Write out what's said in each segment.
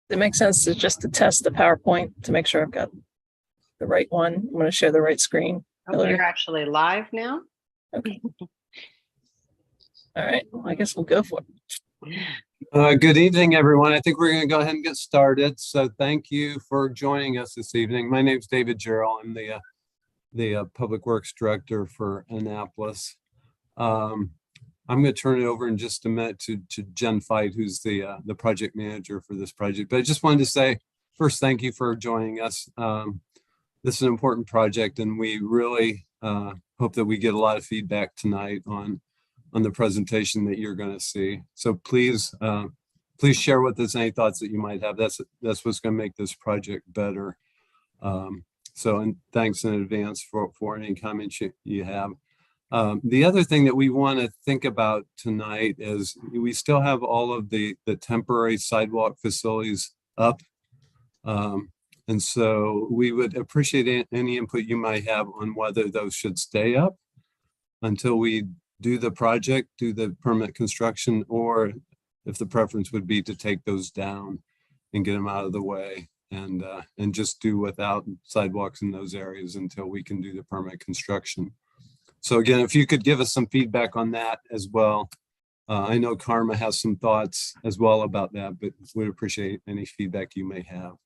It makes sense to test the PowerPoint to make sure I've got the right one. I'm going to share the right screen. Oh, you're actually live now? Okay. All right. Well, I guess we'll go for it. Good evening, everyone. I think we're going to go ahead and get started. So thank you for joining us this evening. My name is David Jarrell. I'm the Public Works Director for Annapolis. I'm going to turn it over in just a minute to Jen Fight, who's the project manager for this project. But I just wanted to say, first, thank you for joining us. This is an important project, and we really hope that we get a lot of feedback tonight on the presentation that you're going to see. So please share with us any thoughts that you might have. That's what's going to make this project better. And thanks in advance for any comments you have. The other thing that we want to think about tonight is we still have all of the temporary sidewalk facilities up. And so we would appreciate any input you might have on whether those should stay up until we do the project, do the permanent construction, or if the preference would be to take those down and get them out of the way and just do without sidewalks in those areas until we can do the permanent construction. So again, if you could give us some feedback on that as well. I know Karma has some thoughts as well about that, but we'd appreciate any feedback you may have.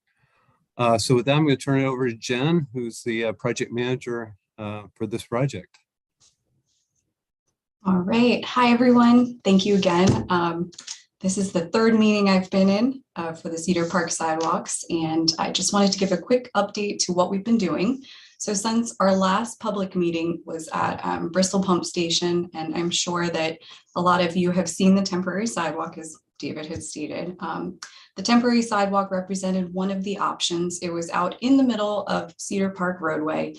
So with that, I'm going to turn it over to Jen, who's the project manager for this project. All right. Hi, everyone. Thank you again. This is the third meeting I've been in for the Cedar Park sidewalks, and I just wanted to give a quick update to what we've been doing. So since our last public meeting was at Bristol Pump Station, and I'm sure that a lot of you have seen the temporary sidewalk, as David had stated. The temporary sidewalk represented one of the options. It was out in the middle of Cedar Park roadway.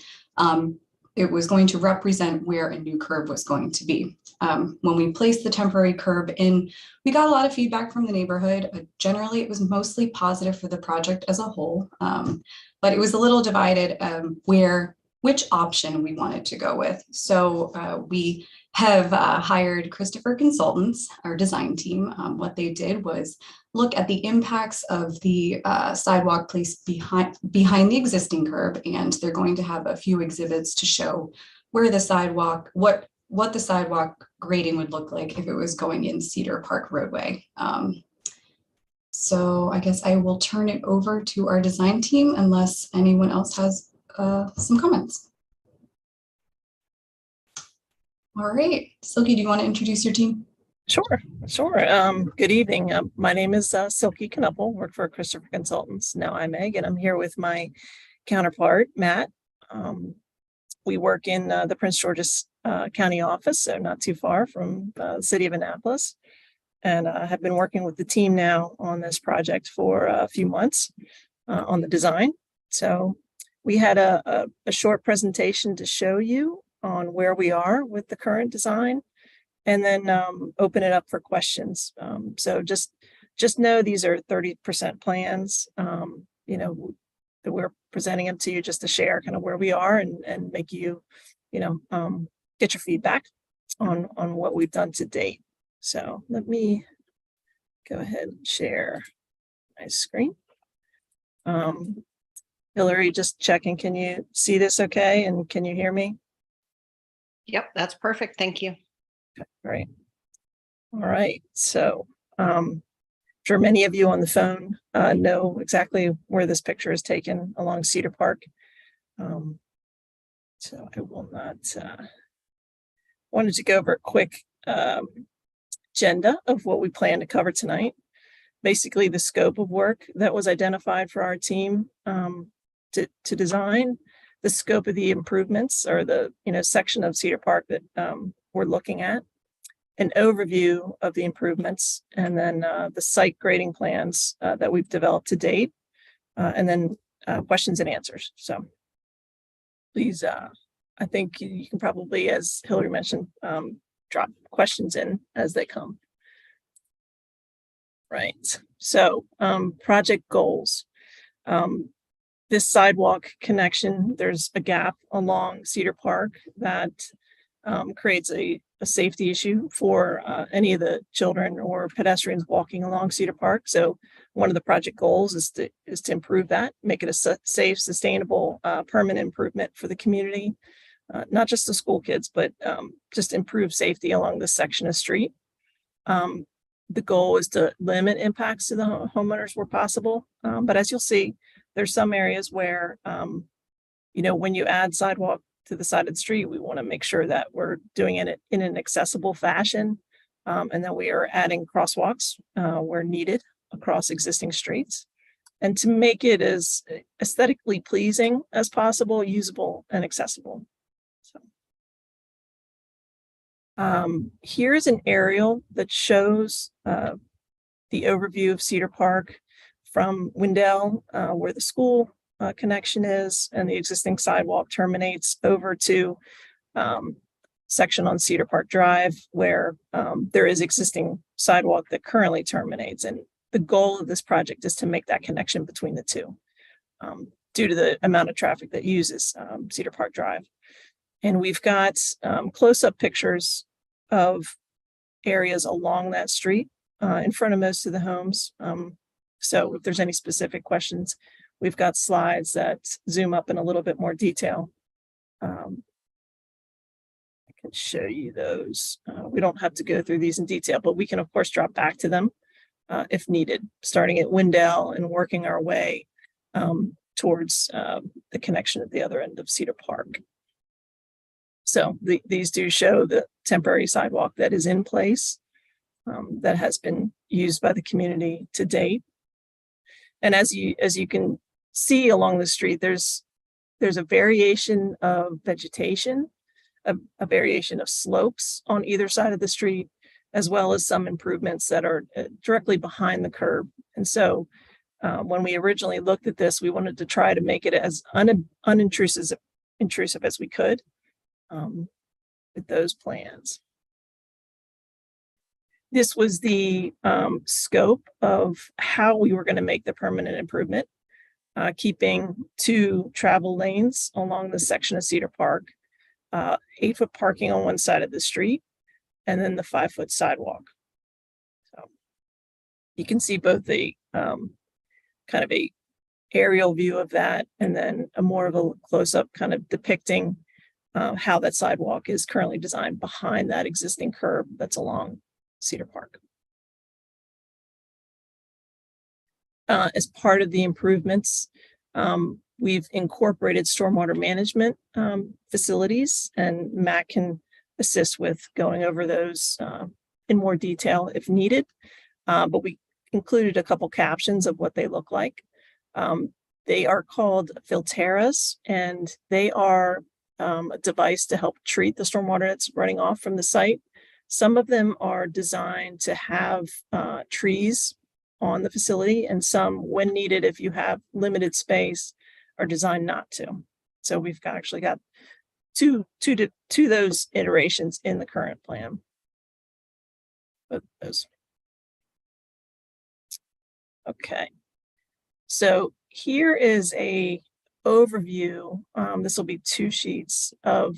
It was going to represent where a new curb was going to be. When we placed the temporary curb in, we got a lot of feedback from the neighborhood. Generally, it was mostly positive for the project as a whole, but it was a little divided which option we wanted to go with. So we have hired Christopher Consultants, our design team. What they did was look at the impacts of the sidewalk placed behind the existing curb, and they're going to have a few exhibits to show where the sidewalk, what the sidewalk grading would look like if it was going in Cedar Park roadway. So I guess I will turn it over to our design team unless anyone else has some comments. All right, Silky, do you want to introduce your team? Sure. Good evening. My name is Silky Knuppel, work for Christopher Consultants. Now I'm Meg, and I'm here with my counterpart, Matt. We work in the Prince George's County office, so not too far from the city of Annapolis. And I have been working with the team now on this project for a few months on the design. So we had a short presentation to show you on where we are with the current design, and then open it up for questions. So just know these are 30% plans, that we're presenting them to you just to share kind of where we are and make you, get your feedback on what we've done to date. So let me go ahead and share my screen. Hillary, just checking, can you see this okay? And can you hear me? Yep, that's perfect. Thank you. Okay, great. All right. So I'm sure many of you on the phone know exactly where this picture is taken along Cedar Park. So I will not, wanted to go over a quick agenda of what we plan to cover tonight. Basically, the scope of work that was identified for our team to design, the scope of the improvements, or the section of Cedar Park that we're looking at, an overview of the improvements, and then the site grading plans that we've developed to date, and then questions and answers. So please, I think you can probably, as Hillary mentioned, drop questions in as they come. Right. So project goals. This sidewalk connection, there's a gap along Cedar Park that creates a safety issue for any of the children or pedestrians walking along Cedar Park. So one of the project goals is to improve that, make it a safe, sustainable, permanent improvement for the community, not just the school kids, but just improve safety along this section of street. The goal is to limit impacts to the homeowners where possible. But as you'll see, there's some areas where, when you add sidewalk to the side of the street, we want to make sure that we're doing it in an accessible fashion, and that we are adding crosswalks where needed across existing streets, and to make it as aesthetically pleasing as possible, usable and accessible. So here's an aerial that shows the overview of Cedar Park from Wendell, where the school connection is, and the existing sidewalk terminates over to section on Cedar Park Drive, where there is existing sidewalk that currently terminates. And the goal of this project is to make that connection between the two, due to the amount of traffic that uses Cedar Park Drive. And we've got close-up pictures of areas along that street in front of most of the homes. So if there's any specific questions, we've got slides that zoom up in a little bit more detail. I can show you those. We don't have to go through these in detail, but we can, of course, drop back to them if needed, starting at Wendell and working our way towards the connection at the other end of Cedar Park. So these do show the temporary sidewalk that is in place, that has been used by the community to date. And as you can see along the street, there's a variation of vegetation, a variation of slopes on either side of the street, as well as some improvements that are directly behind the curb. And so when we originally looked at this, we wanted to try to make it as unintrusive as we could with those plans. This was the scope of how we were going to make the permanent improvement, keeping 2 travel lanes along the section of Cedar Park, 8-foot parking on one side of the street, and then the 5-foot sidewalk. So you can see both the kind of a aerial view of that, and then a more of a close-up kind of depicting how that sidewalk is currently designed behind that existing curb that's along Cedar Park. As part of the improvements, we've incorporated stormwater management facilities, and Matt can assist with going over those in more detail if needed. But we included a couple captions of what they look like. They are called filteras, and they are a device to help treat the stormwater that's running off from the site. Some of them are designed to have trees on the facility, and some, when needed, if you have limited space, are designed not to. So we've actually got two those iterations in the current plan. But those. Okay. So here is a overview. This will be 2 sheets of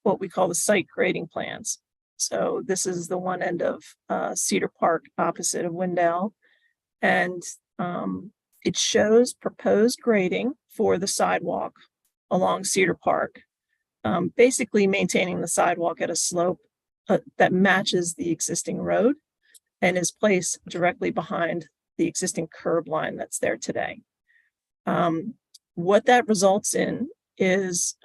what we call the site grading plans. So this is the one end of Cedar Park opposite of Wendell. And it shows proposed grading for the sidewalk along Cedar Park, basically maintaining the sidewalk at a slope that matches the existing road and is placed directly behind the existing curb line that's there today. What that results in is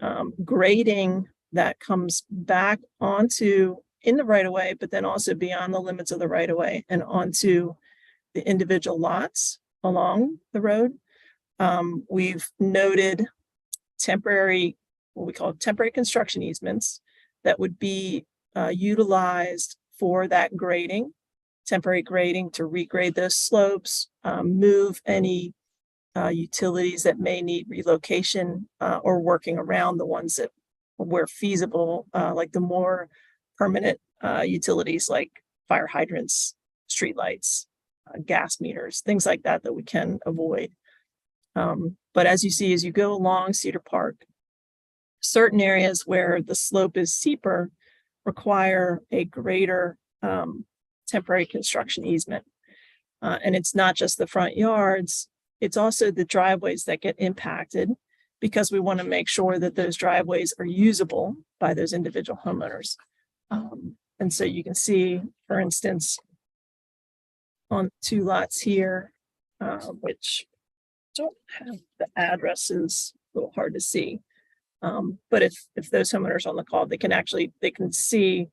grading that comes back onto in the right of way, but then also beyond the limits of the right of way and onto the individual lots along the road. We've noted temporary, what we call temporary construction easements that would be utilized for that grading, temporary grading to regrade those slopes, move any utilities that may need relocation or working around the ones that where feasible, like the more permanent utilities like fire hydrants, streetlights, gas meters, things like that we can avoid. But as you see, as you go along Cedar Park, certain areas where the slope is steeper, require a greater temporary construction easement. And it's not just the front yards, it's also the driveways that get impacted, because we want to make sure that those driveways are usable by those individual homeowners. And so you can see, for instance, on 2 lots here, which don't have the addresses, a little hard to see. But if those homeowners on the call, they can see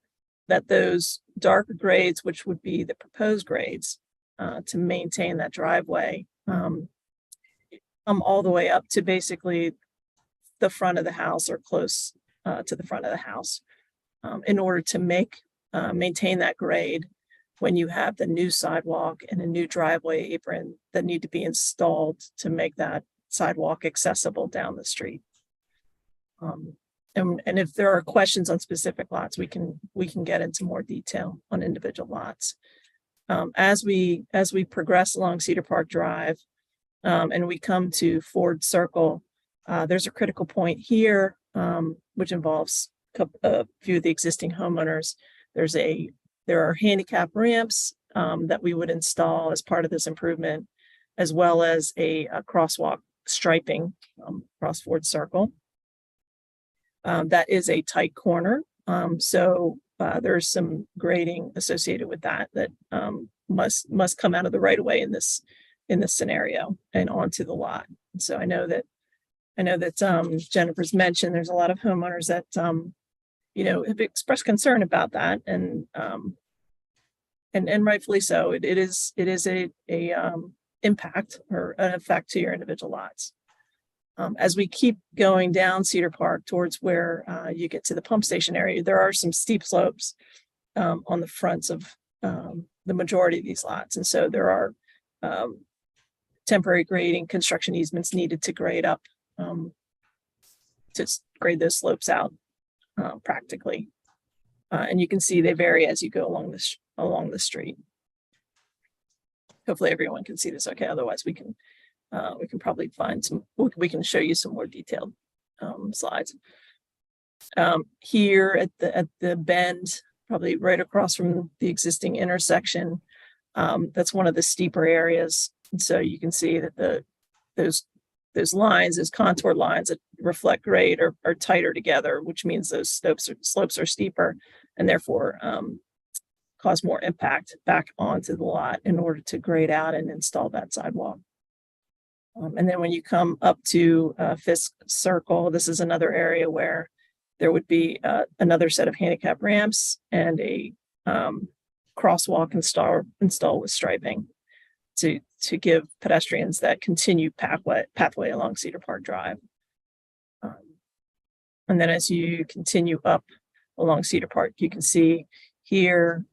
that those darker grades, which would be the proposed grades to maintain that driveway, come all the way up to basically the front of the house or close to the front of the house, in order to maintain that grade when you have the new sidewalk and a new driveway apron that need to be installed to make that sidewalk accessible down the street. And if there are questions on specific lots, we can get into more detail on individual lots. As we progress along Cedar Park Drive, and we come to Ford Circle, there's a critical point here, which involves a few of the existing homeowners. There are handicap ramps that we would install as part of this improvement, as well as a crosswalk striping across Ford Circle. That is a tight corner, so there's some grading associated with that must come out of the right of way in this scenario and onto the lot. So I know that Jennifer's mentioned there's a lot of homeowners that have expressed concern about that, and rightfully so. It is a impact or an effect to your individual lots. As we keep going down Cedar Park towards where you get to the pump station area, there are some steep slopes on the fronts of the majority of these lots. And so there are temporary grading construction easements needed to grade up, to grade those slopes out practically. And you can see they vary as you go along the street. Hopefully everyone can see this okay. Otherwise we can probably we can show you some more detailed slides. Here at the bend, probably right across from the existing intersection, that's one of the steeper areas. And so you can see that those lines, those contour lines that reflect grade are tighter together, which means those slopes are steeper and therefore cause more impact back onto the lot in order to grade out and install that sidewalk. And then when you come up to Fisk Circle, this is another area where there would be another set of handicap ramps and a crosswalk installed with striping to give pedestrians that continued pathway along Cedar Park Drive. And then as you continue up along Cedar Park, you can see here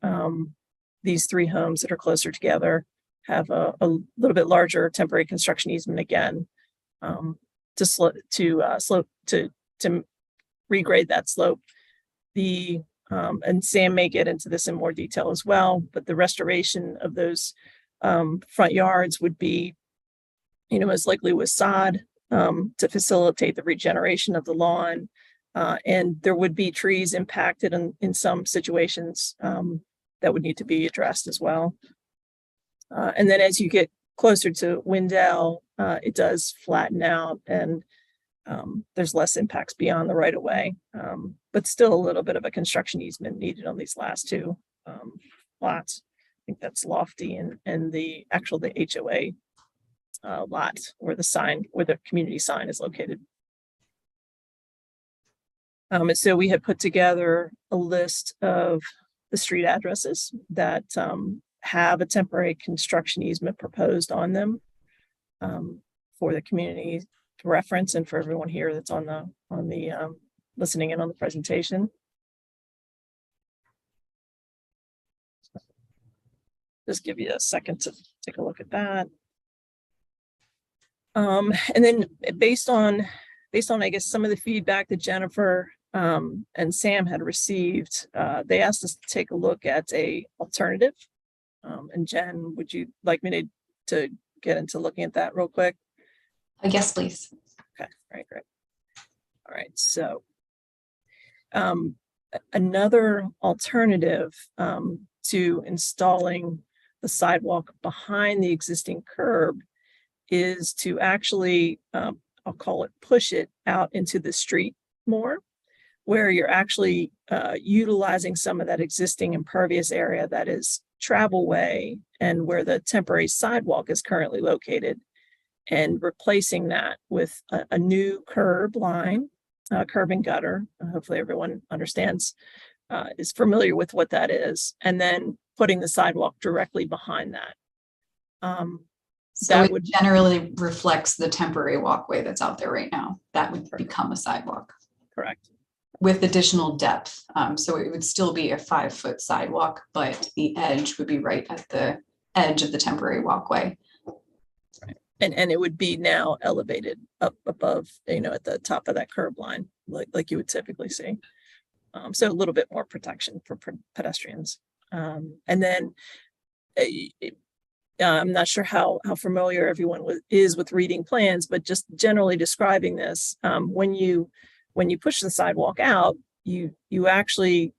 these 3 homes that are closer together have a little bit larger temporary construction easement again, to regrade that slope. And Sam may get into this in more detail as well, but the restoration of those front yards would be, most likely with sod to facilitate the regeneration of the lawn. And there would be trees impacted in some situations that would need to be addressed as well. And then as you get closer to Windell, it does flatten out and there's less impacts beyond the right of way, but still a little bit of a construction easement needed on these last 2 lots. I think that's Lofty and the HOA lot where the community sign is located. And so we had put together a list of the street addresses that have a temporary construction easement proposed on them for the community to reference and for everyone here that's on the listening in on the presentation. Just give you a second to take a look at that. And then based on I guess some of the feedback that Jennifer and Sam had received, they asked us to take a look at a alternative. And Jen, would you like me to get into looking at that real quick? Yes, please. Okay, all right, great. All right, so Another alternative to installing the sidewalk behind the existing curb is to actually, I'll call it, push it out into the street more, where you're actually utilizing some of that existing impervious area that is travel way and where the temporary sidewalk is currently located, and replacing that with a new curb line, curb and gutter. Hopefully everyone understands, is familiar with what that is, and then putting the sidewalk directly behind that. So That it would- generally reflects the temporary walkway that's out there right now. That would Correct. become a sidewalk Correct. with additional depth. So it would still be a 5-foot sidewalk, but the edge would be right at the edge of the temporary walkway. And it would be now elevated up above, at the top of that curb line, like you would typically see. So a little bit more protection for pedestrians. And then I'm not sure how familiar everyone is with reading plans, but just generally describing this, when you push the sidewalk out, you actually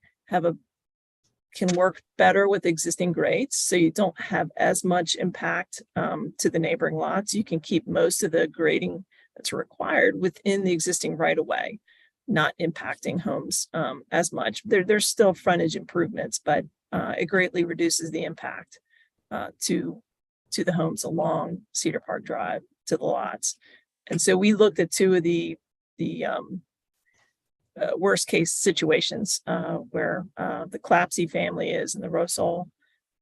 can work better with existing grades, so you don't have as much impact to the neighboring lots. You can keep most of the grading that's required within the existing right of way, not impacting homes as much. There's still frontage improvements, but it greatly reduces the impact to the homes along Cedar Park Drive, to the lots. And so we looked at two of the worst case situations where the Clapsey family is in the Rosol,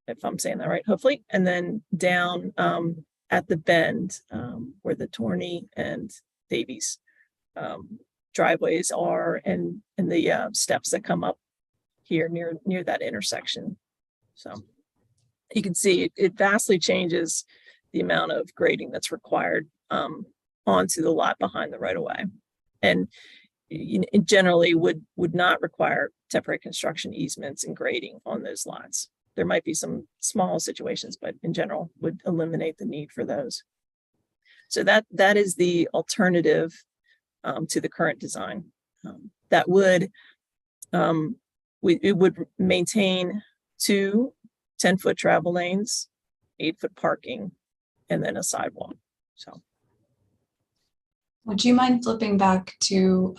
if I'm saying that right, hopefully, and then down at the bend where the Torney and Davies driveways are, and the steps that come up here near that intersection. So you can see it vastly changes the amount of grading that's required onto the lot behind the right of way, and it generally would not require temporary construction easements and grading on those lots. There might be some small situations, but in general would eliminate the need for those. So that is the alternative to the current design. That would, it would maintain 2 10-foot travel lanes, 8-foot parking, and then a sidewalk. So. Would you mind flipping back to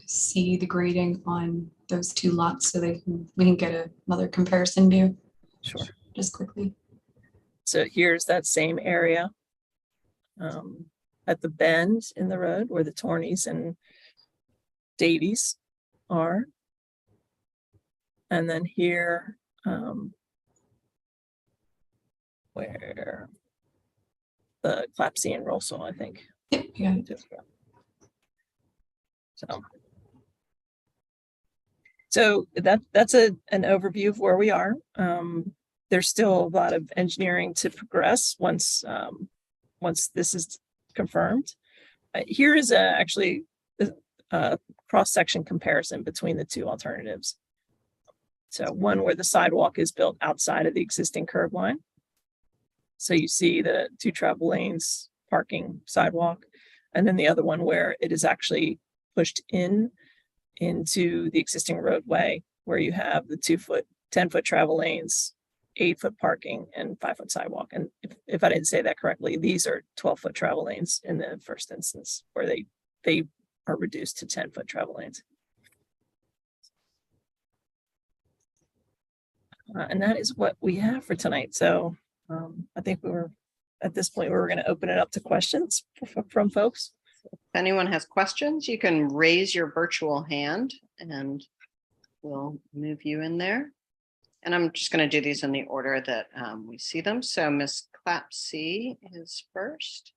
see the grading on those 2 lots so we can get another comparison view? Sure. Just quickly. So here's that same area at the bend in the road where the Torneys and Davies are. And then here, where the Clapsey and Rosal, I think. Yep, yeah. So that's an overview of where we are. There's still a lot of engineering to progress once this is confirmed. Here is actually a cross-section comparison between the 2 alternatives. So one where the sidewalk is built outside of the existing curb line. So you see the 2 travel lanes, parking, sidewalk, and then the other one where it is actually pushed into the existing roadway, where you have the 2-foot, 10-foot travel lanes, 8-foot parking, and 5-foot sidewalk. And if I didn't say that correctly, these are 12-foot travel lanes in the first instance, where they are reduced to 10-foot travel lanes. And that is what we have for tonight. So I think at this point, we're going to open it up to questions from folks. If anyone has questions, you can raise your virtual hand and we'll move you in there. And I'm just going to do these in the order that we see them. So Ms. Clapsey is first.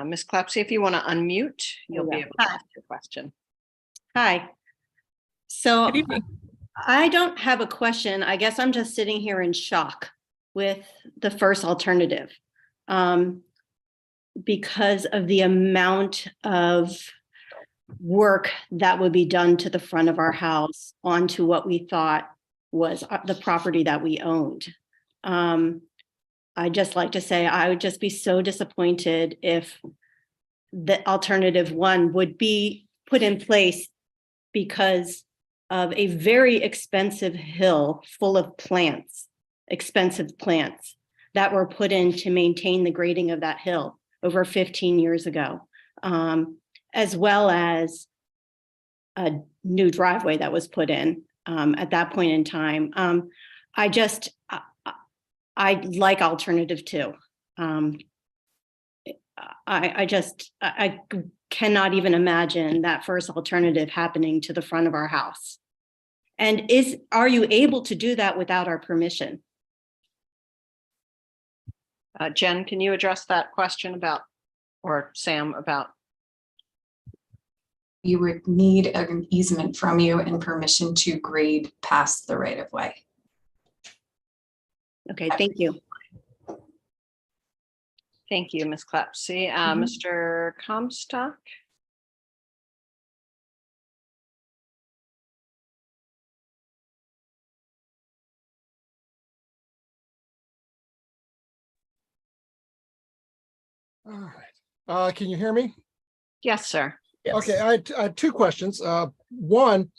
Ms. Clapsey, if you want to unmute, you'll be able to ask your question. Hi. So Good evening. I don't have a question. I guess I'm just sitting here in shock with the first alternative because of the amount of work that would be done to the front of our house onto what we thought was the property that we owned. I'd just like to say I would just be so disappointed if the alternative one would be put in place because of a very expensive hill full of plants, expensive plants that were put in to maintain the grading of that hill over 15 years ago, as well as a new driveway that was put in at that point in time. I like alternative two. I cannot even imagine that first alternative happening to the front of our house. And are you able to do that without our permission? Jen, can you address that question about, or Sam, about? You would need an easement from you and permission to grade past the right of way. Okay, thank you. Thank you, Ms. Clapsey. Mr. Comstock? All right. Can you hear me? Yes, sir. Yes. Okay, I had two questions. One,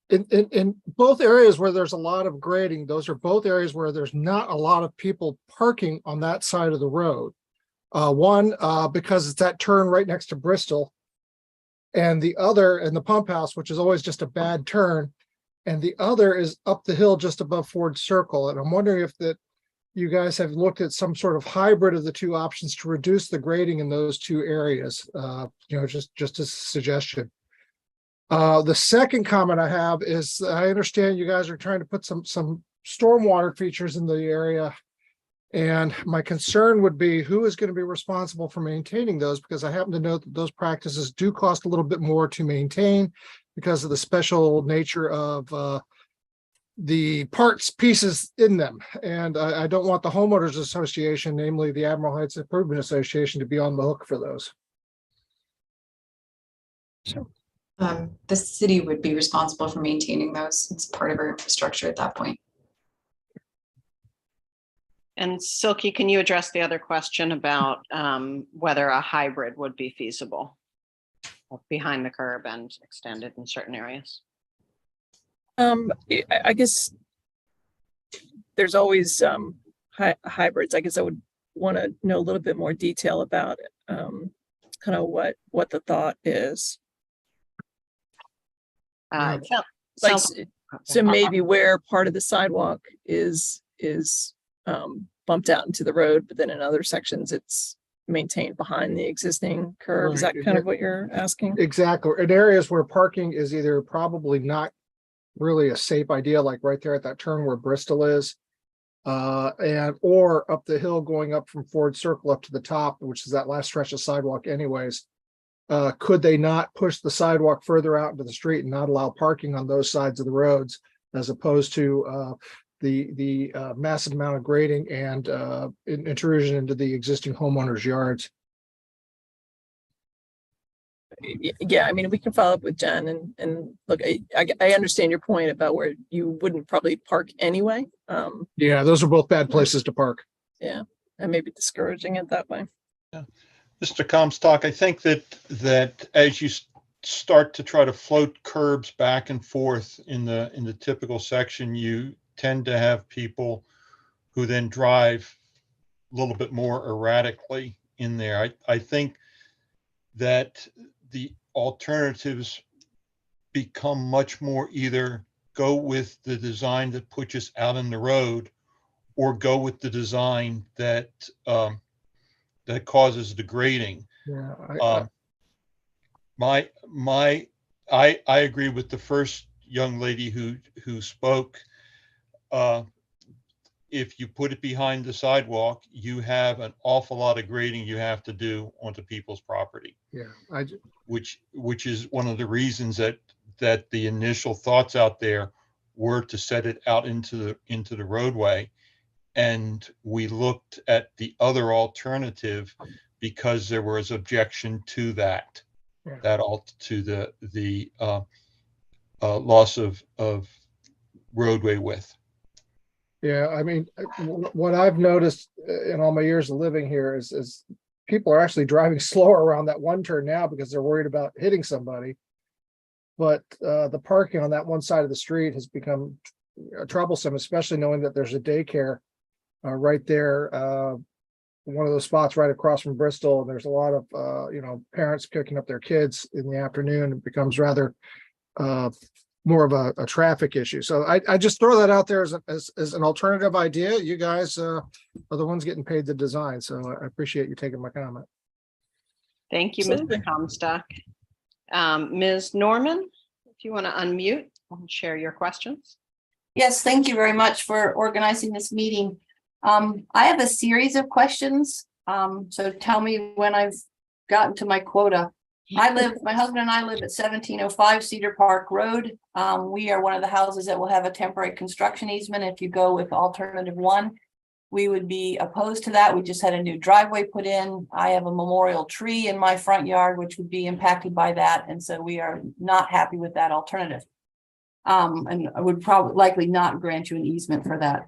in both areas where there's a lot of grading, those are both areas where there's not a lot of people parking on that side of the road. One, because it's that turn right next to Bristol, and the other in the pump house, which is always just a bad turn, and the other is up the hill just above Ford Circle. And I'm wondering if you guys have looked at some sort of hybrid of the two options to reduce the grading in those two areas, just as a suggestion. The second comment I have is I understand you guys are trying to put some stormwater features in the area. And my concern would be who is going to be responsible for maintaining those, because I happen to know that those practices do cost a little bit more to maintain because of the special nature of the parts pieces in them. And I don't want the homeowners association, namely the Admiral Heights Improvement Association, to be on the hook for those. Sure. The city would be responsible for maintaining those. It's part of our infrastructure at that point. And Silky, can you address the other question about whether a hybrid would be feasible behind the curb and extended in certain areas? I guess there's always hybrids. I guess I would want to know a little bit more detail about it, kind of what the thought is. It Like, sounds- so maybe where part of the sidewalk is bumped out into the road, but then in other sections it's maintained behind the existing curb. Is that Right. kind of what you're asking? Exactly. In areas where parking is either probably not really a safe idea, like right there at that turn where Bristol is, or up the hill going up from Ford Circle up to the top, which is that last stretch of sidewalk anyways. Could they not push the sidewalk further out into the street and not allow parking on those sides of the roads, as opposed to the massive amount of grading and intrusion into the existing homeowners' yards? Yeah, I mean, we can follow up with Jen and look, I understand your point about where you wouldn't probably park anyway. Yeah, those are both bad places to park. Yeah, and maybe discouraging it that way. Mr. Comstock, I think that as you start to try to float curbs back and forth in the typical section, you tend to have people who then drive a little bit more erratically in there. I think that the alternatives become much more either go with the design that puts us out in the road, or go with the design that that causes the grading. Yeah, I agree with the first young lady who spoke. If you put it behind the sidewalk, you have an awful lot of grading you have to do onto people's property. yeah, Which is one of the reasons that the initial thoughts out there were to set it out into the roadway. And we looked at the other alternative because there was objection to that, Yeah. to the loss of roadway width. Yeah, I mean, what I've noticed in all my years of living here is people are actually driving slower around that one turn now because they're worried about hitting somebody. But the parking on that one side of the street has become troublesome, especially knowing that there's a daycare right there. One of those spots right across from Bristol. And there's a lot of, parents picking up their kids in the afternoon. It becomes rather more of a traffic issue. So I just throw that out there as an alternative idea. You guys are the ones getting paid to design. So I appreciate you taking my comment. Thank you, Absolutely. Mr. Comstock. Ms. Norman, if you want to unmute and share your questions. Yes, thank you very much for organizing this meeting. I have a series of questions. So tell me when I've gotten to my quota. My husband and I live at 1705 Cedar Park Road. We are one of the houses that will have a temporary construction easement. If you go with alternative one, we would be opposed to that. We just had a new driveway put in. I have a memorial tree in my front yard, which would be impacted by that. And so we are not happy with that alternative. And I would probably likely not grant you an easement for that.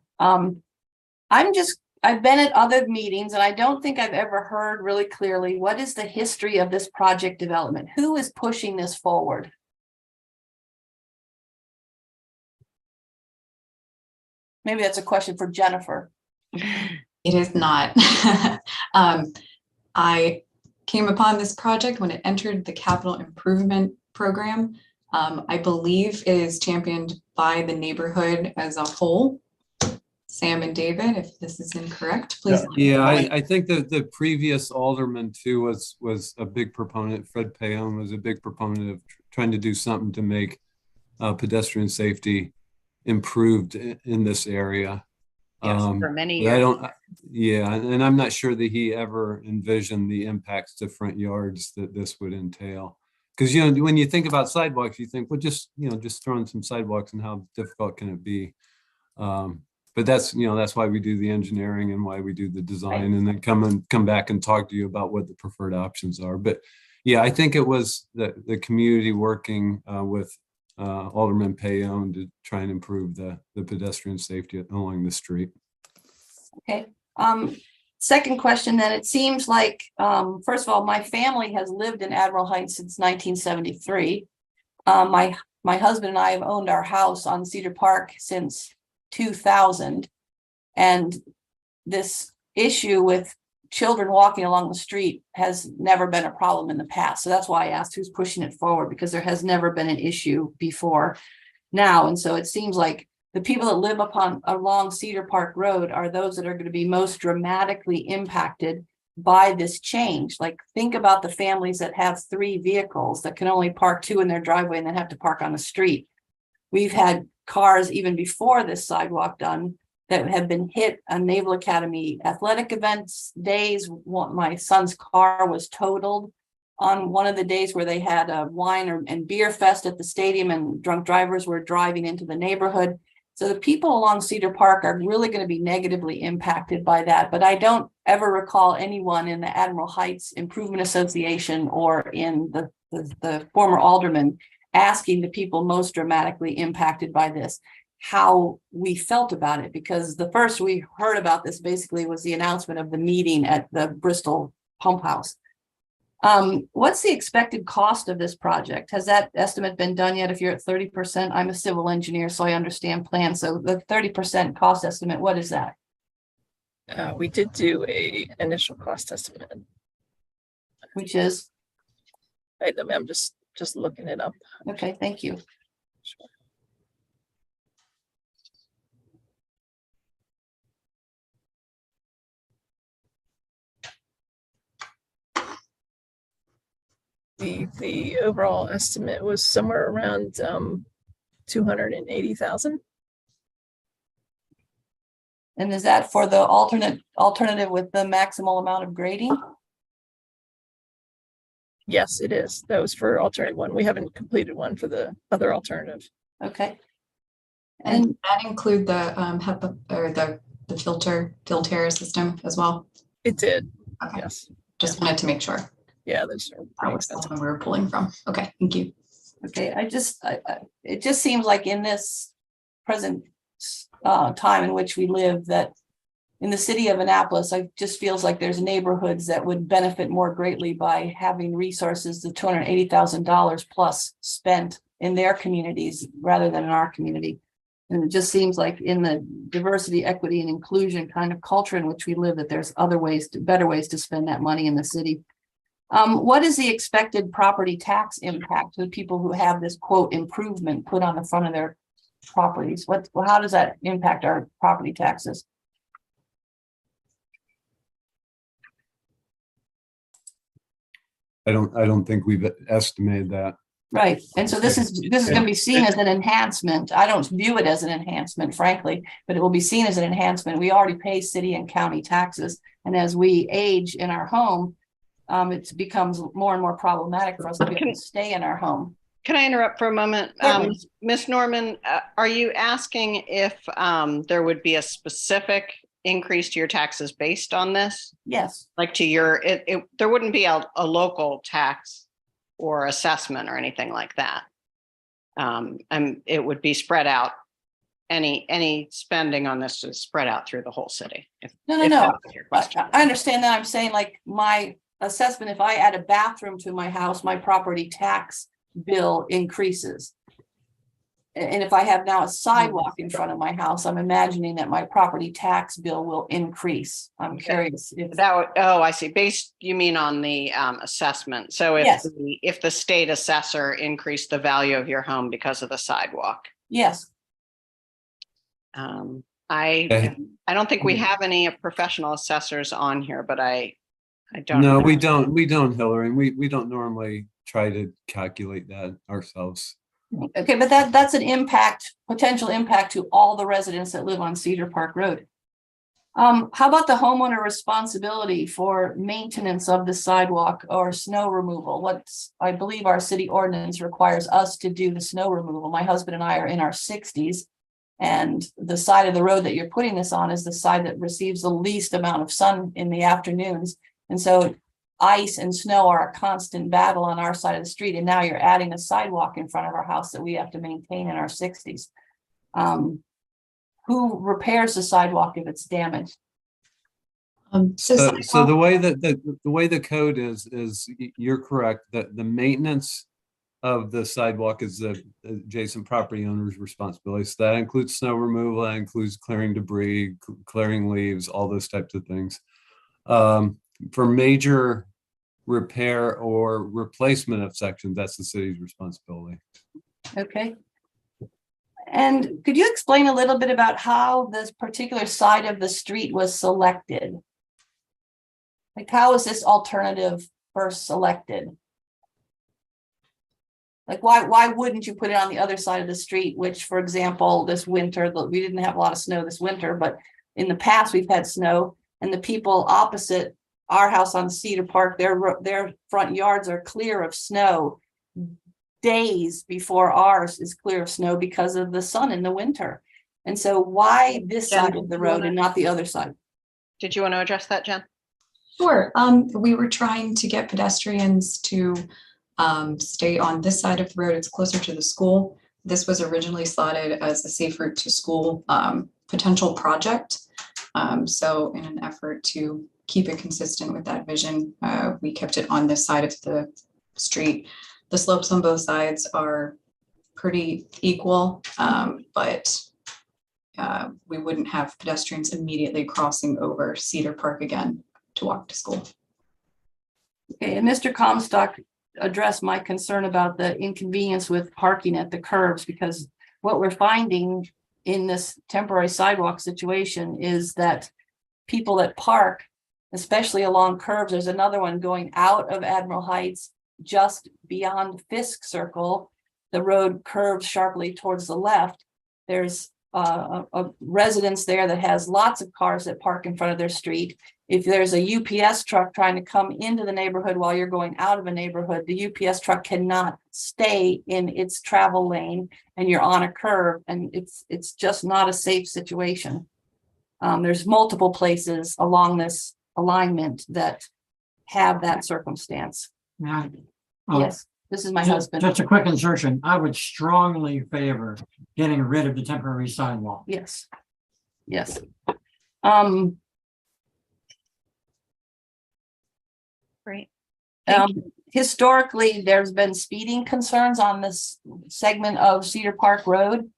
I've been at other meetings and I don't think I've ever heard really clearly what is the history of this project development? Who is pushing this forward? Maybe that's a question for Jennifer. It is not. I came upon this project when it entered the capital improvement program. I believe it is championed by the neighborhood as a whole. Sam and David, if this is incorrect, please. Yeah, I think that the previous alderman too was a big proponent. Fred Payon was a big proponent of trying to do something to make pedestrian safety improved in this area. Yes, for many but years. And I'm not sure that he ever envisioned the impacts to front yards that this would entail. Because when you think about sidewalks, you think, well, just throwing some sidewalks and how difficult can it be? But that's why we do the engineering and why we do the design, and then come back and talk to you about what the preferred options are. But yeah, I think it was the community working with Alderman Payon to try and improve the pedestrian safety along the street. Okay. Second question, then. It seems like, first of all, my family has lived in Admiral Heights since 1973. My husband and I have owned our house on Cedar Park since 2000. And this issue with children walking along the street has never been a problem in the past. So that's why I asked who's pushing it forward, because there has never been an issue before now. And so it seems like the people that live along Cedar Park Road are those that are going to be most dramatically impacted by this change. Like, think about the families that have 3 vehicles that can only park 2 in their driveway and then have to park on the street. We've had cars even before this sidewalk done that have been hit on Naval Academy athletic events days. My son's car was totaled on one of the days where they had a wine and beer fest at the stadium, and drunk drivers were driving into the neighborhood. So the people along Cedar Park are really going to be negatively impacted by that. But I don't ever recall anyone in the Admiral Heights Improvement Association or in the former alderman asking the people most dramatically impacted by this how we felt about it, because the first we heard about this basically was the announcement of the meeting at the Bristol Pump House. What's the expected cost of this project? Has that estimate been done yet? If you're at 30%, I'm a civil engineer, so I understand plans. So the 30% cost estimate, what is that? We did do a initial cost estimate. Which is? I'm just looking it up. Okay, thank you. Sure. The overall estimate was somewhere around 280,000. And is that for the alternative with the maximal amount of grading? Yes, it is. That was for alternative one. We haven't completed one for the other alternative. Okay. And did that include the HEPA or the filter system as well? It did. Okay. Yes. Just wanted to make sure. Yeah, those are That pretty was the expensive. one we were pulling from. Okay, thank you. Okay, it just seems like in this present time in which we live, that in the city of Annapolis, I just feels like there's neighborhoods that would benefit more greatly by having resources, the $280,000 plus spent in their communities rather than in our community. And it just seems like in the diversity, equity, and inclusion kind of culture in which we live, that there's other ways, better ways to spend that money in the city. What is the expected property tax impact to the people who have this quote improvement put on the front of their properties? How does that impact our property taxes? I don't think we've estimated that. Right. And so this is going to be seen as an enhancement. I don't view it as an enhancement, frankly, but it will be seen as an enhancement. We already pay city and county taxes. And as we age in our home, it becomes more and more problematic for us to be able to stay in our home. Can I interrupt for a moment? Ms. Norman, are you asking if there would be a specific increase to your taxes based on this? Yes. Like to your, there wouldn't be a local tax or assessment or anything like that. And it would be spread out. Any spending on this is spread out through the whole city. No. I understand that. I'm saying like my assessment, if I add a bathroom to my house, my property tax bill increases. And if I have now a sidewalk in front of my house, I'm imagining that my property tax bill will increase. I'm curious if that would, oh, I see. You mean on the assessment. So if, yes. If the state assessor increased the value of your home because of the sidewalk. Yes. I don't think we have any professional assessors on here, but I don't No, know. we don't, Hillary. We don't normally try to calculate that ourselves. Okay, but that's an potential impact to all the residents that live on Cedar Park Road. How about the homeowner responsibility for maintenance of the sidewalk or snow removal? I believe our city ordinance requires us to do the snow removal. My husband and I are in our 60s, and the side of the road that you're putting this on is the side that receives the least amount of sun in the afternoons. And so ice and snow are a constant battle on our side of the street. And now you're adding a sidewalk in front of our house that we have to maintain in our 60s. Who repairs the sidewalk if it's damaged? So the way that the way the code is you're correct that the maintenance of the sidewalk is the adjacent property owner's responsibility. So that includes snow removal, that includes clearing debris, clearing leaves, all those types of things. For major repair or replacement of sections, that's the city's responsibility. Okay. And could you explain a little bit about how this particular side of the street was selected? Like, how was this alternative first selected? Like, why wouldn't you put it on the other side of the street, which, for example, this winter, we didn't have a lot of snow this winter, but in the past we've had snow, and the people opposite our house on Cedar Park, their front yards are clear of snow days before ours is clear of snow because of the sun in the winter. And so why this side of the road and not the other side? Did you want to address that, Jen? Sure. We were trying to get pedestrians to stay on this side of the road. It's closer to the school. This was originally slotted as a safe route to school potential project. So in an effort to keep it consistent with that vision, we kept it on this side of the street. The slopes on both sides are pretty equal, but we wouldn't have pedestrians immediately crossing over Cedar Park again to walk to school. Okay, and Mr. Comstock addressed my concern about the inconvenience with parking at the curbs, because what we're finding in this temporary sidewalk situation is that people that park, especially along curbs, there's another one going out of Admiral Heights, just beyond Fisk Circle, the road curves sharply towards the left. There's a residence there that has lots of cars that park in front of their street. If there's a UPS truck trying to come into the neighborhood while you're going out of a neighborhood, the UPS truck cannot stay in its travel lane, and you're on a curve, and it's just not a safe situation. There's multiple places along this alignment that have that circumstance. Right. Yes. This is my Ju- husband. Just a quick insertion. I would strongly favor getting rid of the temporary sidewalk. Yes. Yes. Um, Great. Thank historically, there's been speeding concerns on this segment of Cedar Park Road.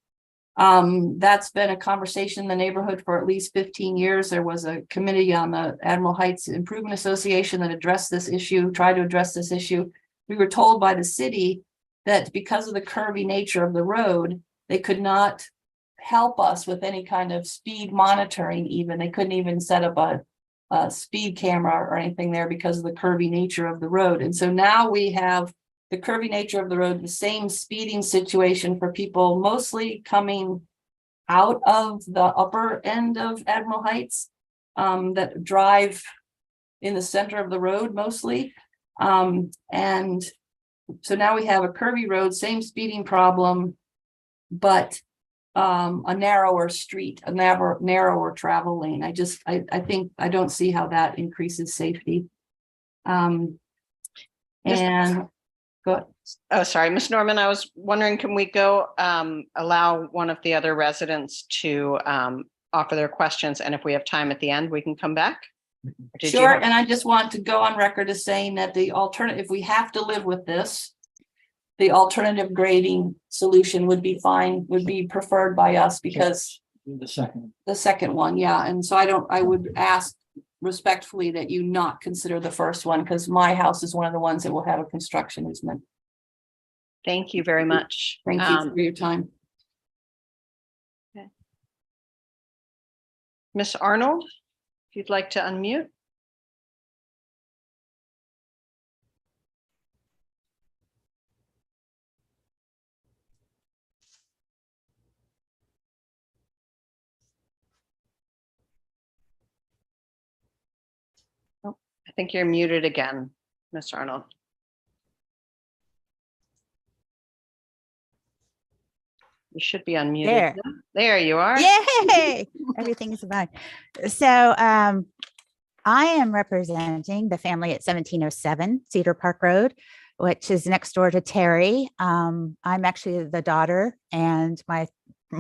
That's been a conversation in the neighborhood for at least 15 years. There was a committee on the Admiral Heights Improvement Association that addressed this issue, tried to address this issue. We were told by the city that because of the curvy nature of the road, they could not help us with any kind of speed monitoring even. They couldn't even set up a speed camera or anything there because of the curvy nature of the road. And so now we have the curvy nature of the road, the same speeding situation for people mostly coming out of the upper end of Admiral Heights that drive in the center of the road mostly. And so now we have a curvy road, same speeding problem, but a narrower street, a narrower travel lane. I think I don't see how that increases safety. And go. Oh, sorry, Miss Norman, I was wondering, can we go allow one of the other residents to offer their questions? And if we have time at the end, we can come back? Or did you Sure, have- and I just want to go on record as saying that the alternative, if we have to live with this, the alternative grading solution would be fine, would be preferred by us because The second. the second one, yeah. And so I would ask respectfully that you not consider the first one because my house is one of the ones that will have a construction easement. Thank you very much. Thank you for your time. Miss Arnold, if you'd like to unmute. Oh, I think you're muted again, Miss Arnold. You should be unmuted. There. There you are. Yay! Everything's fine. So I am representing the family at 1707 Cedar Park Road, which is next door to Terry. I'm actually the daughter, and my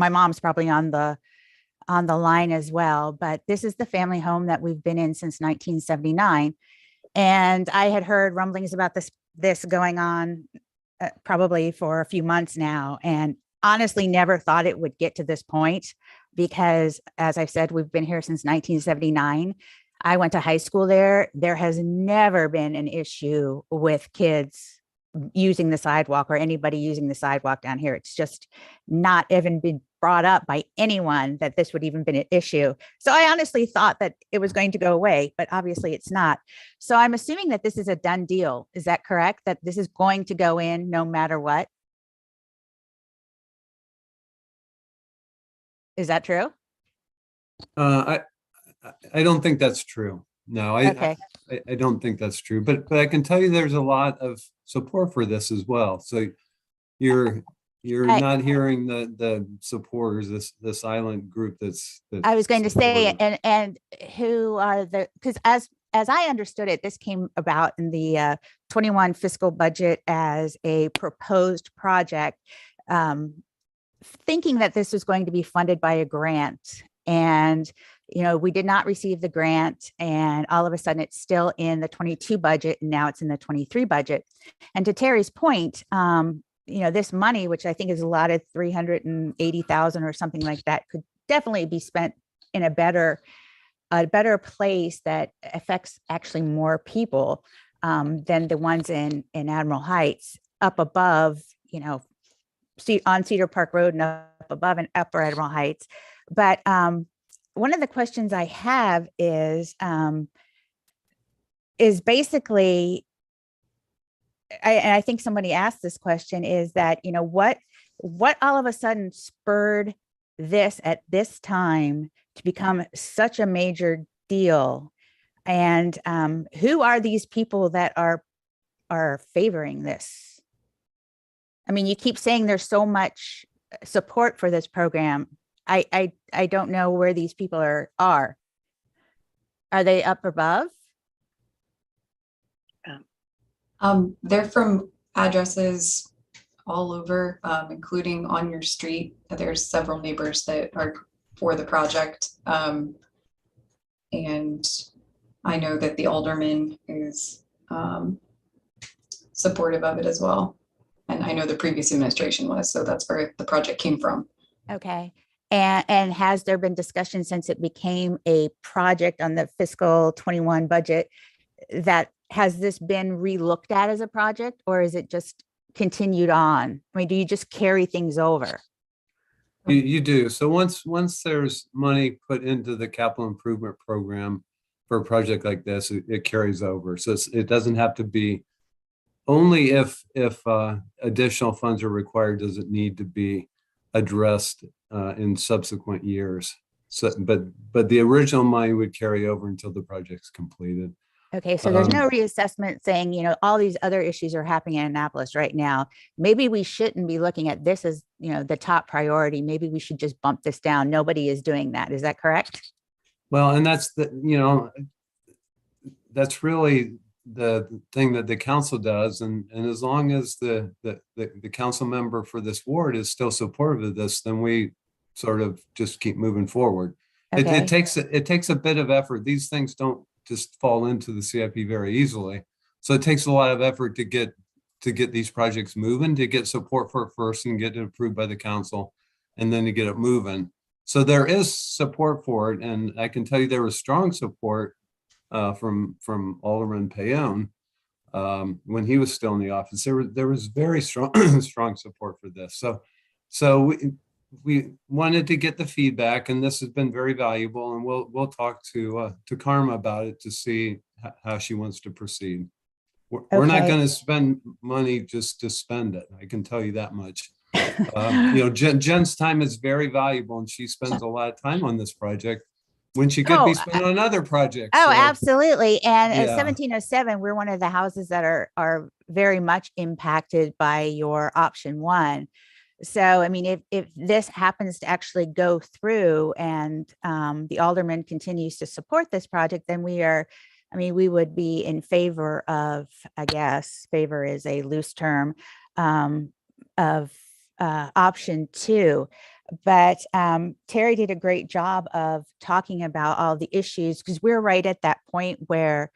mom's probably on the line as well. But this is the family home that we've been in since 1979, and I had heard rumblings about this going on probably for a few months now, and honestly never thought it would get to this point because, as I've said, we've been here since 1979. I went to high school there. There has never been an issue with kids using the sidewalk or anybody using the sidewalk down here. It's just not even been brought up by anyone that this would even been an issue. So I honestly thought that it was going to go away, but obviously it's not. So I'm assuming that this is a done deal. Is that correct? That this is going to go in no matter what? Is that true? I don't think that's true. No, Okay. I don't think that's true, but I can tell you there's a lot of support for this as well. So you're I- not hearing the supporters, the silent group that's. I was going to say, supportive. and who are because as I understood it, this came about in the 21 fiscal budget as a proposed project, thinking that this was going to be funded by a grant. And, we did not receive the grant, and all of a sudden it's still in the 22 budget, and now it's in the 23 budget. And to Terry's point, this money, which I think is allotted 380,000 or something like that, could definitely be spent in a better place that affects actually more people than the ones in Admiral Heights up above, on Cedar Park Road and up above and upper Admiral Heights. But one of the questions I have is basically, I think somebody asked this question, is that, what all of a sudden spurred this at this time to become such a major deal? And who are these people that are favoring this? I mean, you keep saying there's so much support for this program. I don't know where these people are. Are they up above? They're from addresses all over, including on your street. There's several neighbors that are for the project. And I know that the alderman is supportive of it as well. And I know the previous administration was, so that's where the project came from. Okay. And has there been discussion since it became a project on the fiscal 21 budget that has this been relooked at as a project, or is it just continued on? I mean, do you just carry things over? You do. So once there's money put into the capital improvement program for a project like this, it carries over. So it doesn't have to be, only if additional funds are required does it need to be addressed in subsequent years. So, but the original money would carry over until the project's completed. Okay, so there's no reassessment saying, you know, all these other issues are happening in Annapolis right now. Maybe we shouldn't be looking at this as, you know, the top priority. Maybe we should just bump this down. Nobody is doing that. Is that correct? Well, and that's the, you know, that's really the thing that the council does. And as long as the council member for this ward is still supportive of this, then we sort of just keep moving forward. Okay. It takes a bit of effort. These things don't just fall into the CIP very easily. So it takes a lot of effort to get these projects moving, to get support for it first and get it approved by the council, and then to get it moving. So there is support for it. And I can tell you there was strong support from Alderman Payon when he was still in the office. There was very strong strong support for this. So we wanted to get the feedback, and this has been very valuable. And we'll talk to Karma about it to see how she wants to proceed. We're not going to spend money just to spend it. I can tell you that much. You know, Jen's time is very valuable, and she spends a lot of time on this project when she could be spent on other projects. Oh, So, absolutely. And at yeah. 1707, we're one of the houses that are very much impacted by your option one. So, I mean, if this happens to actually go through and the alderman continues to support this project, then we would be in favor of, I guess, favor is a loose term, of option two. But Terry did a great job of talking about all the issues, because we're right at that point where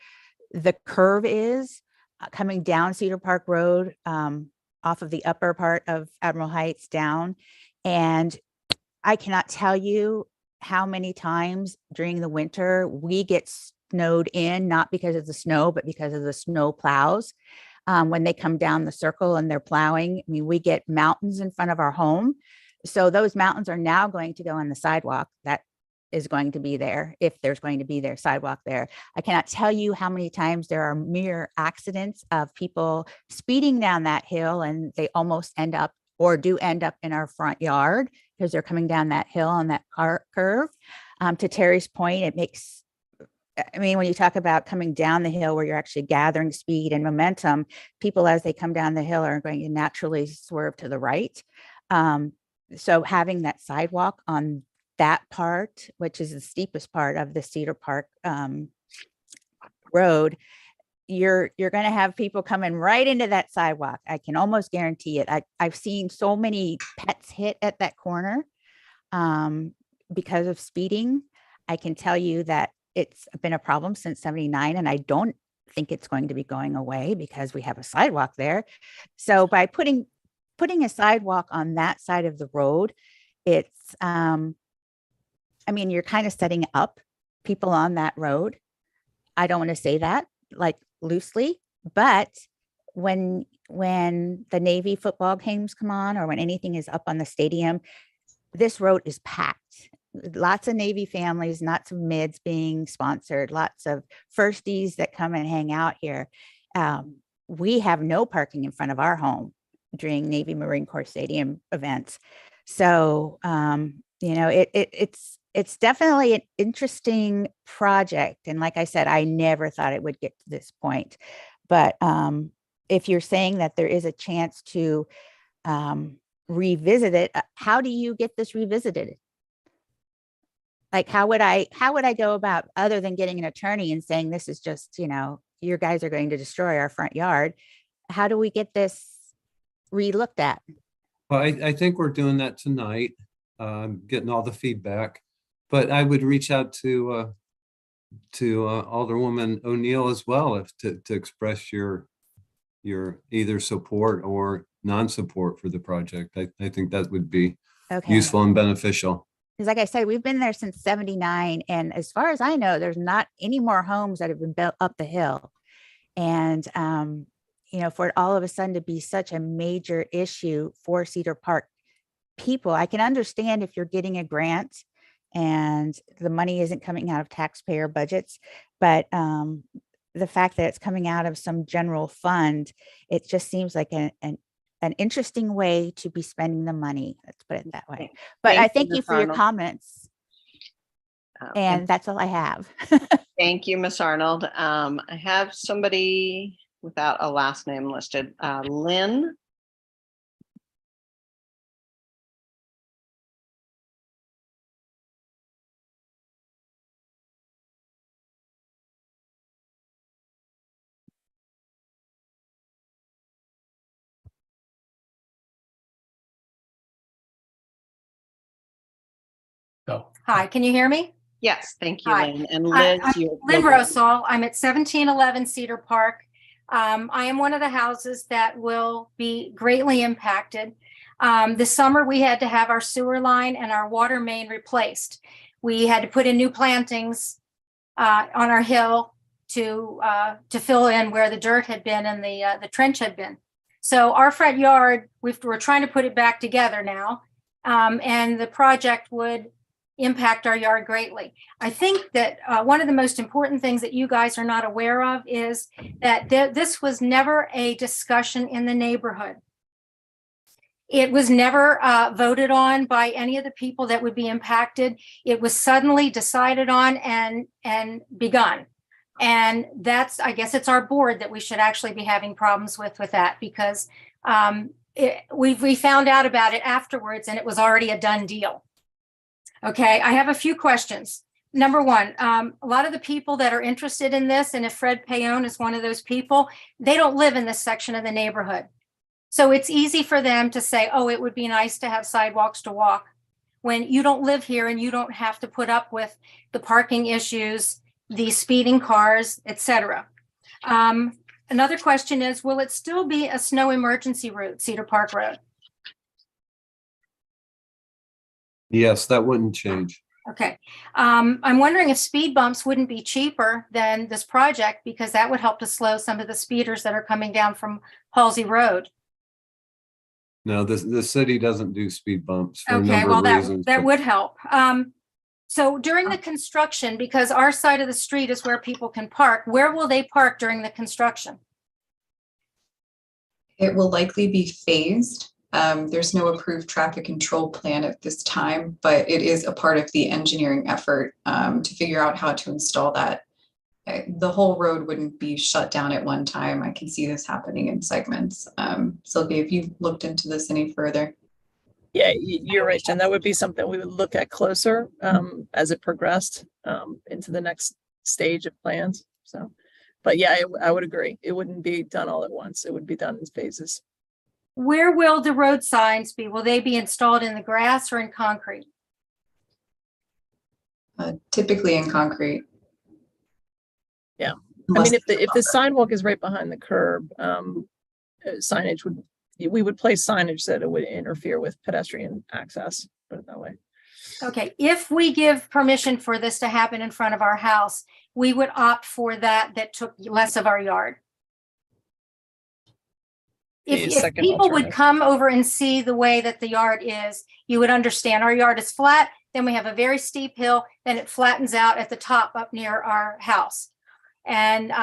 the curve is coming down Cedar Park Road, off of the upper part of Admiral Heights down. And I cannot tell you how many times during the winter we get snowed in, not because of the snow, but because of the snow plows. When they come down the circle and they're plowing, I mean, we get mountains in front of our home. So those mountains are now going to go on the sidewalk that is going to be there, if there's going to be their sidewalk there. I cannot tell you how many times there are mere accidents of people speeding down that hill, and they almost end up, or do end up, in our front yard because they're coming down that hill on that curve. To Terry's point, it makes, I mean, when you talk about coming down the hill where you're actually gathering speed and momentum, people as they come down the hill are going to naturally swerve to the right. So having that sidewalk on that part, which is the steepest part of the Cedar Park road, you're going to have people coming right into that sidewalk. I can almost guarantee it. I've seen so many pets hit at that corner because of speeding. I can tell you that it's been a problem since 79, and I don't think it's going to be going away because we have a sidewalk there. So by putting a sidewalk on that side of the road, it's, I mean, you're kind of setting up people on that road. I don't want to say that like loosely, but when the Navy football games come on, or when anything is up on the stadium, this road is packed. Lots of Navy families, lots of mids being sponsored, lots of firsties that come and hang out here. We have no parking in front of our home during Navy Marine Corps Stadium events. So, you know, it's definitely an interesting project. And like I said, I never thought it would get to this point. But if you're saying that there is a chance to revisit it, how do you get this revisited? Like, how would I go about, other than getting an attorney and saying, this is just, you know, your guys are going to destroy our front yard? how do we get this re-looked at? Well, I think we're doing that tonight, getting all the feedback. But I would reach out to Alderwoman O'Neill as well, if to express your either support or non-support for the project. I think that would be Okay. useful and beneficial. Because like I said, we've been there since 79. And as far as I know, there's not any more homes that have been built up the hill. And, you know, for it all of a sudden to be such a major issue for Cedar Park people, I can understand if you're getting a grant and the money isn't coming out of taxpayer budgets, but the fact that it's coming out of some general fund, it just seems like an interesting way to be spending the money. Let's put it that way. But I thank you Ms. for your Arnold. comments. And And that's all I have. thank you, Miss Arnold. I have somebody without a last name listed. Lynn. Hi, can you hear me? Yes, thank you, Hi. Lynn. And I'm Liz, Lynn Rosal. I'm at 1711 Cedar Park. I am one of the houses that will be greatly impacted. This summer, we had to have our sewer line and our water main replaced. We had to put in new plantings on our hill to fill in where the dirt had been and the trench had been. So our front yard, we're trying to put it back together now, and the project would impact our yard greatly. I think that one of the most important things that you guys are not aware of is that this was never a discussion in the neighborhood. It was never voted on by any of the people that would be impacted. It was suddenly decided on and begun. And that's, I guess it's our board that we should actually be having problems with that, because we found out about it afterwards and it was already a done deal. Okay, I have a few questions. Number one, a lot of the people that are interested in this, and if Fred Payon is one of those people, they don't live in this section of the neighborhood. So it's easy for them to say, oh, it would be nice to have sidewalks to walk, when you don't live here and you don't have to put up with the parking issues, the speeding cars, etc. Another question is, will it still be a snow emergency route, Cedar Park Road? Yes, that wouldn't change. Okay. I'm wondering if speed bumps wouldn't be cheaper than this project, because that would help to slow some of the speeders that are coming down from Halsey Road. No, the city doesn't do speed bumps for a Okay, number well, of that reasons. that but- would help. So during the construction, because our side of the street is where people can park, where will they park during the construction? It will likely be phased. There's no approved traffic control plan at this time, but it is a part of the engineering effort to figure out how to install that. The whole road wouldn't be shut down at one time. I can see this happening in segments. Sylvia, if you've looked into this any further. Yeah, you're right, Jen. That would be something we would look at closer as it progressed into the next stage of plans. So, but yeah, I would agree. It wouldn't be done all at once. It would be done in phases. Where will the road signs be? Will they be installed in the grass or in concrete? Typically in concrete. Yeah. Unless I mean, if the sidewalk is right behind the curb, signage we would place signage that it would interfere with pedestrian access, put it that way. Okay, if we give permission for this to happen in front of our house, we would opt for that took less of our yard. If second people would alternative. come over and see the way that the yard is, you would understand our yard is flat, then we have a very steep hill, then it flattens out at the top up near our house. And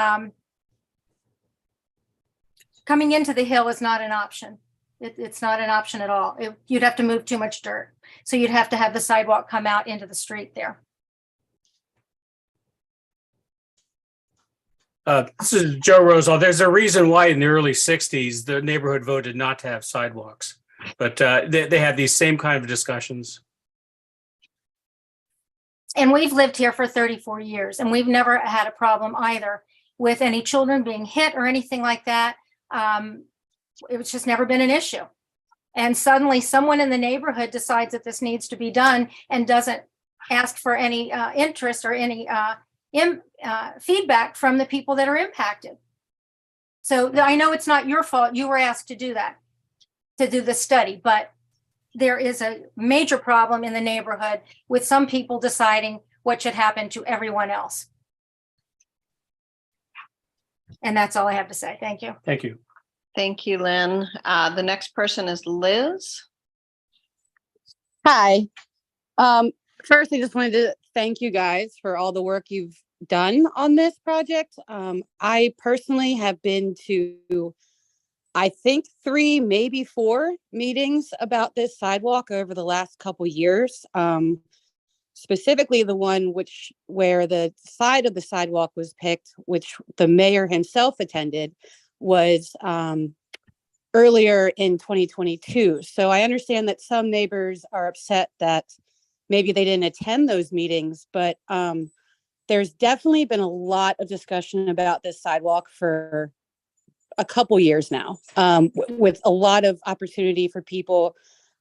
coming into the hill is not an option. It's not an option at all. You'd have to move too much dirt. So you'd have to have the sidewalk come out into the street there. This is Joe Rosal. There's a reason why in the early 60s, the neighborhood voted not to have sidewalks, but they had these same kind of discussions. And we've lived here for 34 years and we've never had a problem either with any children being hit or anything like that. It's just never been an issue. And suddenly someone in the neighborhood decides that this needs to be done and doesn't ask for any interest or any feedback from the people that are impacted. So I know it's not your fault. You were asked to do that, to do the study, but there is a major problem in the neighborhood with some people deciding what should happen to everyone else. And that's all I have to say. Thank you. Thank you. Thank you, Lynn. The next person is Liz. Hi. First, I just wanted to thank you guys for all the work you've done on this project. I personally have been to, I think 3, maybe 4 meetings about this sidewalk over the last couple years. Specifically the one where the side of the sidewalk was picked, which the mayor himself attended, was earlier in 2022. So I understand that some neighbors are upset that maybe they didn't attend those meetings, but there's definitely been a lot of discussion about this sidewalk for a couple years now, with a lot of opportunity for people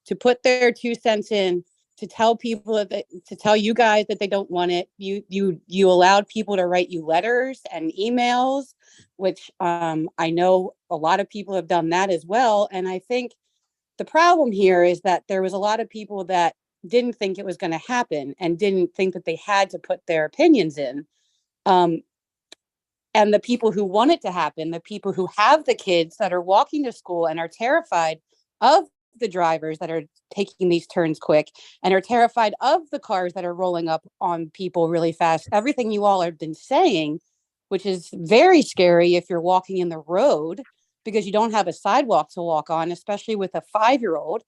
to put their 2 cents in, to tell people to tell you guys that they don't want it. You allowed people to write you letters and emails, which I know a lot of people have done that as well. And I think the problem here is that there was a lot of people that didn't think it was going to happen and didn't think that they had to put their opinions in. And the people who want it to happen, the people who have the kids that are walking to school and are terrified of the drivers that are taking these turns quick and are terrified of the cars that are rolling up on people really fast. Everything you all have been saying, which is very scary if you're walking in the road because you don't have a sidewalk to walk on, especially with a 5-year-old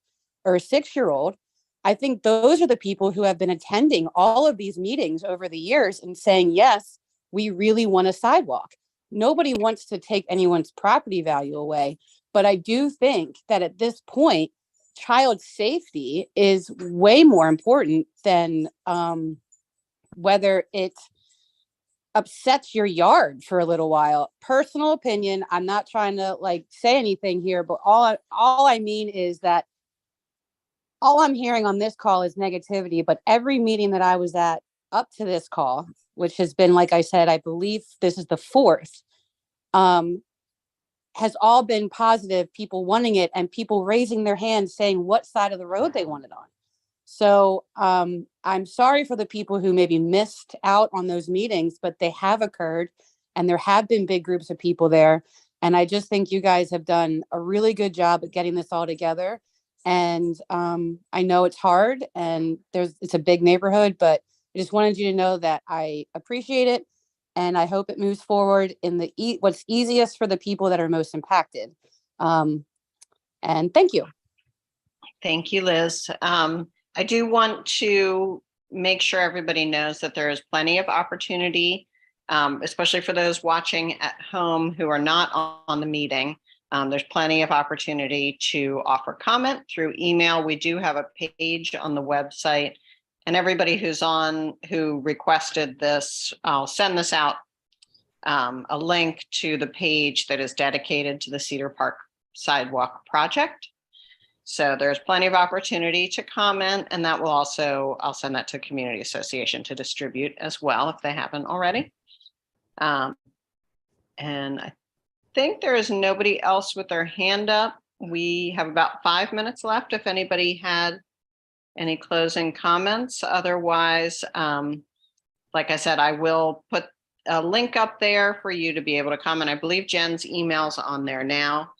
or a 6-year-old. I think those are the people who have been attending all of these meetings over the years and saying, yes, we really want a sidewalk. Nobody wants to take anyone's property value away. But I do think that at this point, child safety is way more important than whether it upsets your yard for a little while. Personal opinion, I'm not trying to say anything here, but all I mean is that all I'm hearing on this call is negativity, but every meeting that I was at up to this call, which has been, like I said, I believe this is the 4th, has all been positive, people wanting it and people raising their hands saying what side of the road they want it on. So I'm sorry for the people who maybe missed out on those meetings, but they have occurred and there have been big groups of people there. And I just think you guys have done a really good job at getting this all together. And I know it's hard and it's a big neighborhood, but I just wanted you to know that I appreciate it. And I hope it moves forward in what's easiest for the people that are most impacted. And thank you. Thank you, Liz. I do want to make sure everybody knows that there is plenty of opportunity, especially for those watching at home who are not on the meeting. There's plenty of opportunity to offer comment through email. We do have a page on the website. And everybody who requested this, I'll send this out, a link to the page that is dedicated to the Cedar Park Sidewalk project. So there's plenty of opportunity to comment, and that will also, I'll send that to Community Association to distribute as well if they haven't already. And I think there is nobody else with their hand up. We have about 5 minutes left if anybody had any closing comments. Otherwise, like I said, I will put a link up there for you to be able to comment. I believe Jen's email's on there now.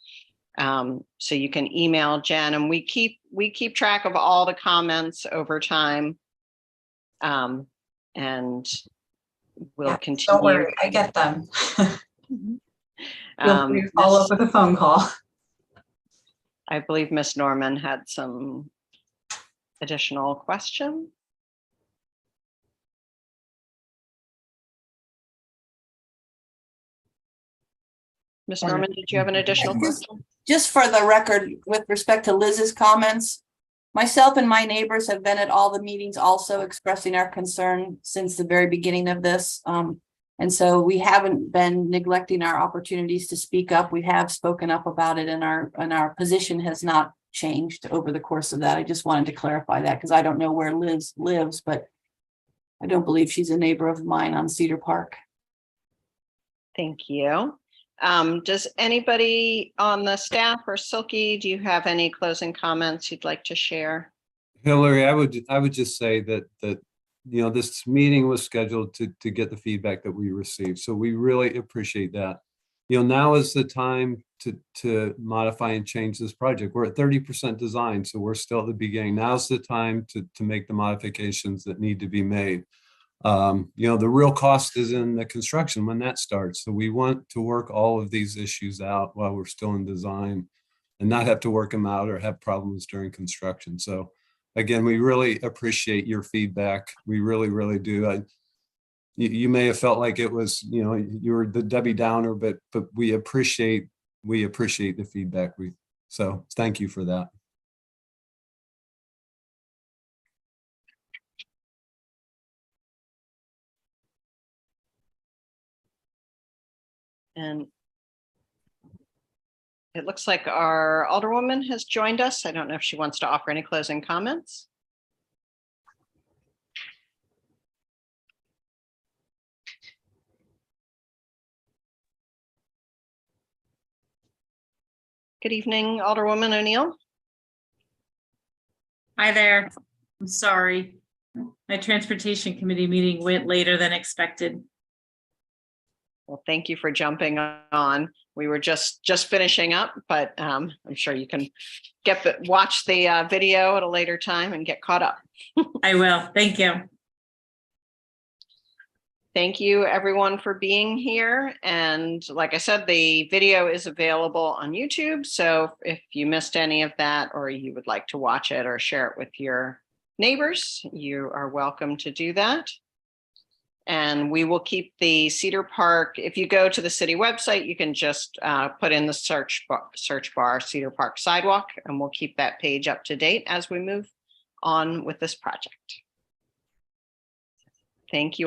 So you can email Jen, and we keep track of all the comments over time. And we'll continue. Don't worry, I get them. Feel free to follow up with a phone call. I believe Miss Norman had some additional question. Ms. Norman, did you have an additional question? Just for the record, with respect to Liz's comments, myself and my neighbors have been at all the meetings also expressing our concern since the very beginning of this. And so we haven't been neglecting our opportunities to speak up. We have spoken up about it, and our position has not changed over the course of that. I just wanted to clarify that because I don't know where Liz lives, but I don't believe she's a neighbor of mine on Cedar Park. Thank you. Does anybody on the staff or Silky, do you have any closing comments you'd like to share? Hillary, I would just say that you know, this meeting was scheduled to get the feedback that we received. So we really appreciate that. You know, now is the time to modify and change this project. We're at 30% design, so we're still at the beginning. Now's the time to make the modifications that need to be made. You know, the real cost is in the construction when that starts. So we want to work all of these issues out while we're still in design and not have to work them out or have problems during construction. So again, we really appreciate your feedback. We really, really do. You may have felt like it was, you know, you were the Debbie Downer, but we appreciate the feedback. So thank you for that. And it looks like our Alderwoman has joined us. I don't know if she wants to offer any closing comments. Good evening, Alderwoman O'Neill. Hi there. I'm sorry. My transportation committee meeting went later than expected. Well, thank you for jumping on. We were just finishing up, but I'm sure you can watch the video at a later time and get caught up. I will. Thank you. Thank you, everyone, for being here. And like I said, the video is available on YouTube. So if you missed any of that, or you would like to watch it or share it with your neighbors, you are welcome to do that. And we will keep the Cedar Park. If you go to the city website, you can just put in the search bar Cedar Park Sidewalk, and we'll keep that page up to date as we move on with this project. Thank you.